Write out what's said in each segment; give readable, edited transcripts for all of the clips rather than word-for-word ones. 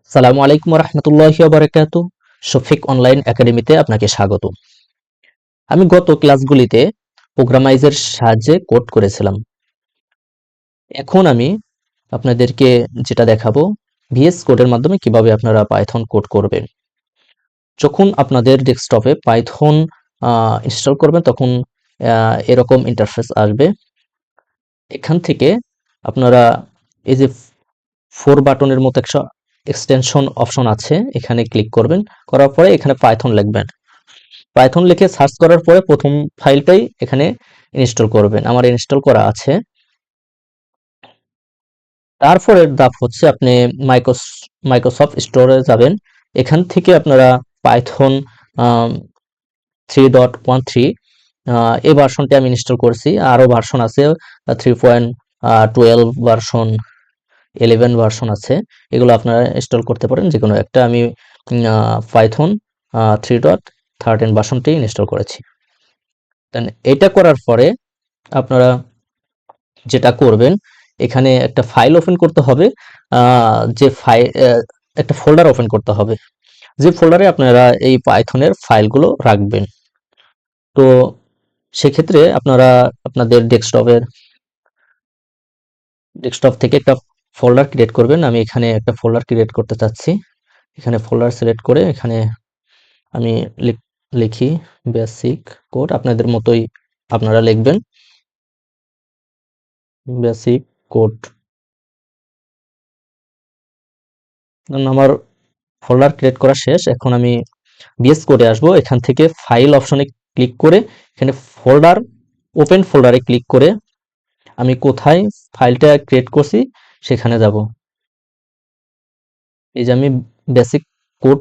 সালামু আলাইকুম রহমতুল্লাহি ওয়া বারাকাতুহু। শফিক অনলাইন একাডেমিতে আপনাকে স্বাগত। আমি গত ক্লাসগুলিতে প্রোগ্রামাইজের সাহায্যে কোড করেছিলাম। এখন আমি আপনাদেরকে যেটা দেখাবো, ভিএস কোডের মাধ্যমে কিভাবে আপনারা পাইথন কোড করবেন। যখন আপনাদের ডেস্কটপে পাইথন ইনস্টল করবেন তখন এরকম ইন্টারফেস আসবে। এখান থেকে আপনারা এই যে 4 বাটনের মতো একটা এক্সটেনশন অপশন আছে, এখানে ক্লিক করবেন। করার পরে এখানে পাইথন লিখবেন। পাইথন লিখে সার্চ করার পরে প্রথম ফাইলটাই এখানে ইনস্টল করবেন। আমার ইনস্টল করা আছে। তারপরের ধাপ হচ্ছে আপনি মাইক্রোসফট স্টোরে যাবেন। এখান থেকে আপনারা পাইথন 3.13 এই ভার্সনটি আমি ইনস্টল করছি। আরো ভার্সন আছে 3.12 ভার্সন, 11 ভার্সন আছে। এগুলো আপনারা ইনস্টল করতে পারেন যে কোনো একটা। আমি পাইথন 3.13 ভার্সনটি ইনস্টল করেছি। দেন এটা করার পরে আপনারা যেটা করবেন, এখানে একটা ফাইল ওপেন করতে হবে। যে ফাইল একটা ফোল্ডার ওপেন করতে হবে, যে ফোল্ডারে আপনারা এই পাইথনের ফাইলগুলো রাখবেন। তো সেক্ষেত্রে আপনারা আপনাদের ডেস্কটপ থেকে একটা ফোল্ডার ক্রিয়েট করবেন। আমি এখানে একটা ফোল্ডার ক্রিয়েট করতে চাচ্ছি। এখানে ফোল্ডার সিলেক্ট করে এখানে আমি লিখি বেসিক কোড। আপনাদের মতোই আপনারা লিখবেন বেসিক কোড। আমার ফোল্ডার ক্রিয়েট করা শেষ। এখন আমি বিএস কোডে আসবো। এখান থেকে ফাইল অপশনে ক্লিক করে এখানে ফোল্ডার, ওপেন ফোল্ডারে ক্লিক করে আমি কোথায় ফাইলটা ক্রিয়েট করছি সেখানে যাব। এই যে আমি বেসিক কোড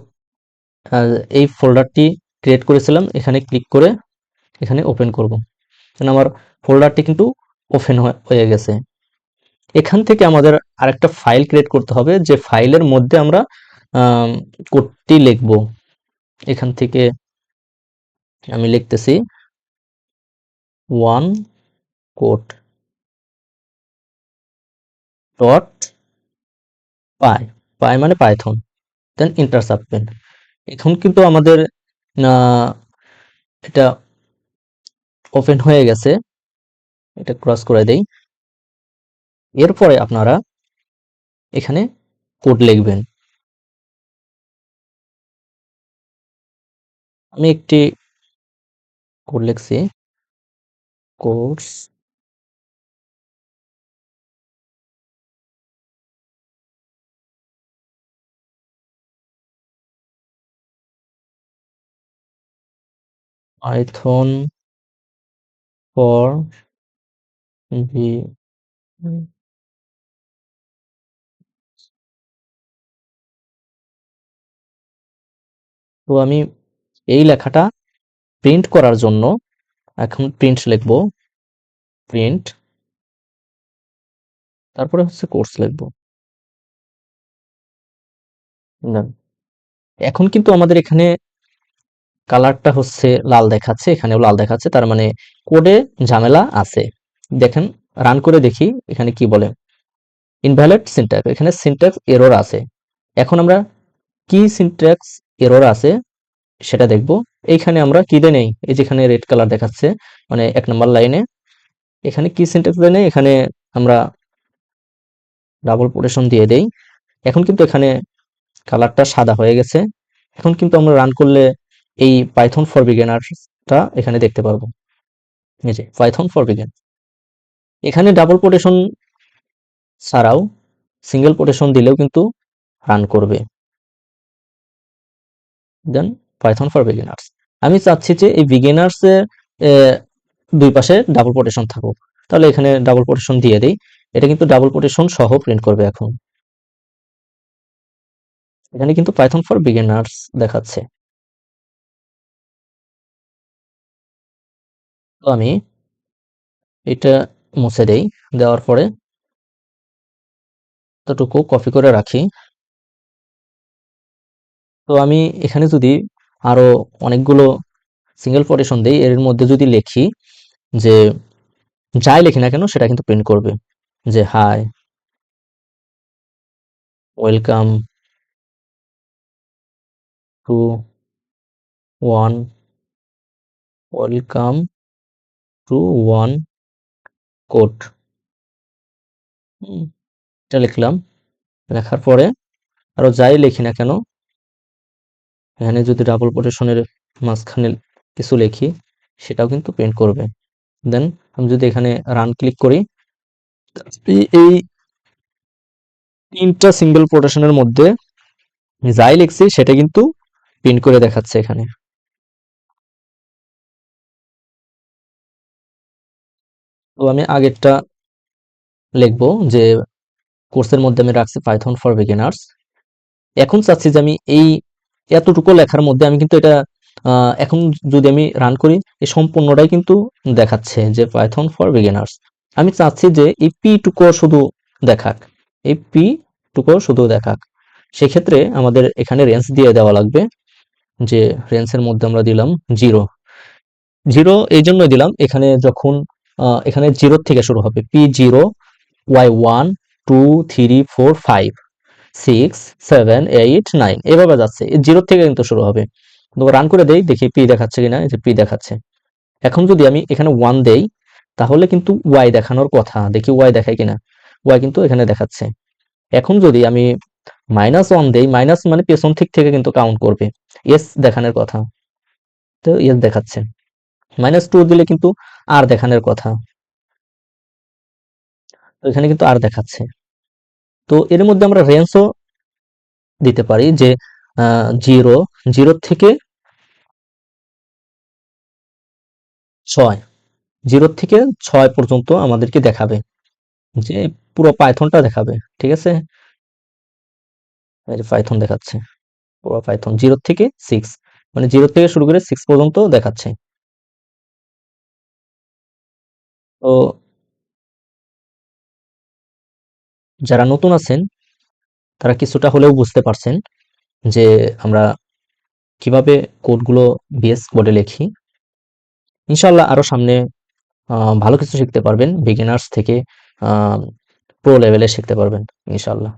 এই ফোল্ডারটি ক্রিয়েট করেছিলাম, এখানে ক্লিক করে এখানে ওপেন করব। আমার ফোল্ডারটি কিন্তু ওপেন হয়ে গেছে। এখান থেকে আমাদের আরেকটা ফাইল ক্রিয়েট করতে হবে, যে ফাইলের মধ্যে আমরা কোডটি লিখব। এখান থেকে আমি লিখতেছি ওয়ান কোড ডট পাই, পাই মানে পাইথন, দেন এন্টার চাপবেন। এখন কিন্তু আমাদের এটা ওপেন হয়ে গেছে। এটা ক্রস করে দেই। এরপরে আপনারা এখানে কোড লিখবেন। আমি একটি কোড লিখছি, কোর্স পাইথন ফর ভি। তো আমি এই লেখাটা প্রিন্ট করার জন্য এখন প্রিন্ট লিখব, প্রিন্ট, তারপরে হচ্ছে কোর্স লিখব। এখন কিন্তু আমাদের এখানে কালারটা হচ্ছে লাল দেখাচ্ছে, এখানেও লাল দেখাচ্ছে, তার মানে কোডে ঝামেলা আছে। দেখেন, রান করে দেখি এখানে কি বলে। ইনভ্যালিড সিনট্যাক্স, এখানে সিনট্যাক্স এরর আছে। এখন আমরা কি সিনট্যাক্স এরর আছে সেটা দেখব। এইখানে আমরা কি দেই নেই, এই যেখানে রেড কালার দেখাচ্ছে মানে 1 নম্বর লাইনে, এখানে কি সিনট্যাক্স দেই নেই, এখানে আমরা ডাবল কোটেশন দিয়ে দেই। এখন কিন্তু এখানে কালারটা সাদা হয়ে গেছে। এখন কিন্তু আমরা রান করলে এই পাইথন ফর বিগিনারটা এখানে দেখতে পারবো। এই যে পাইথন ফর বিগিনার, এখানে ডাবল কোটেশন ছাড়াও সিঙ্গেল কোটেশন দিলেও কিন্তু রান করবে। দেন পাইথন ফর বিগিনার্স, আমি চাচ্ছি যে এই বিগিনার্স এর দুই পাশে ডাবল কোটেশন থাকুক, তাহলে এখানে ডাবল কোটেশন দিয়ে দেই। এটা কিন্তু ডাবল কোটেশন সহ প্রিন্ট করবে। এখন এখানে কিন্তু পাইথন ফর বিগিনার্স দেখাচ্ছে। তো আমি এটা মুছে দেই, দেওয়ার পরে এতটুকু কপি করে রাখি। তো আমি এখানে যদি আরো অনেকগুলো সিঙ্গেল কোটেশন দেই, এর মধ্যে যদি লিখি যে যাই লিখি না কেন সেটা কিন্তু প্রিন্ট করবে, যে hi, welcome, to one, welcome to one code. এটা লিখলাম। লেখার পরে আরো যাই লিখি না কেন, এখানে যদি ডাবল কোটেশনের মাঝখানে কিছু লিখি, সেটাও কিন্তু প্রিন্ট করবে। দেন আমি যদি এখানে রান ক্লিক করি, এই তিনটা সিঙ্গেল কোটেশনের মধ্যে যাই লিখছি সেটা কিন্তু প্রিন্ট করে দেখাচ্ছে এখানে। তো আমি আগেরটা লিখবো যে কোর্সের মধ্যে আমি রাখছি পাইথন ফর বিগিনার্স। এখন চাচ্ছি যে আমি এই এতটুকু লেখার মধ্যে আমি কিন্তু এটা এখন যদি আমি রান করি, এই সম্পূর্ণটাই কিন্তু দেখাচ্ছে যে পাইথন ফর বিগিনার্স। আমি চাচ্ছি যে এই পি টুকু শুধু দেখাক, এই পি টুকু শুধু দেখাক। সেক্ষেত্রে আমাদের এখানে রেঞ্জ দিয়ে দেওয়া লাগবে, যে রেঞ্জের মধ্যে আমরা দিলাম 0। 0 এই জন্যই দিলাম, এখানে যখন এখানে 0 থেকে শুরু হবে, P0 Y1 2 3 4 5 6 7 8 9 এভাবে যাচ্ছে, 0 থেকে কিন্তু শুরু হবে। তো রান করে দেই, দেখি পি দেখাচ্ছে কিনা। এই যে পি দেখাচ্ছে। এখন যদি আমি এখানে 1 দেই, তাহলে কিন্তু ওয়াই দেখানোর কথা, দেখি ওয়াই দেখায় কিনা। ওয়াই কিন্তু এখানে দেখাচ্ছে। এখন যদি আমি -1 দেই, মাইনাস মানে পেছন থেকে কিন্তু কাউন্ট করবে, এস দেখানোর কথা, তো এস দেখাচ্ছে। -2 দিলে কিন্তু আর দেখানোর কথা, তো এখানে কিন্তু আর দেখাচ্ছে। তো এর মধ্যে আমরা রেঞ্জও দিতে পারি যে 0 0 থেকে 6, 0 থেকে 6 পর্যন্ত আমাদেরকে দেখাবে, যে পুরো পাইথনটা দেখাবে। ঠিক আছে, এই যে পাইথন দেখাচ্ছে, পুরো পাইথন 0 থেকে 6, মানে 0 থেকে শুরু করে 6 পর্যন্ত দেখাচ্ছে। তো যারা নতুন আছেন তারা কিছুটা হলেও বুঝতে পারছেন যে আমরা কিভাবে কোডগুলো VS কোডে লিখি। ইনশাল্লাহ আরো সামনে ভালো কিছু শিখতে পারবেন, বিগিনার্স থেকে প্রো লেভেলে শিখতে পারবেন ইনশাল্লাহ।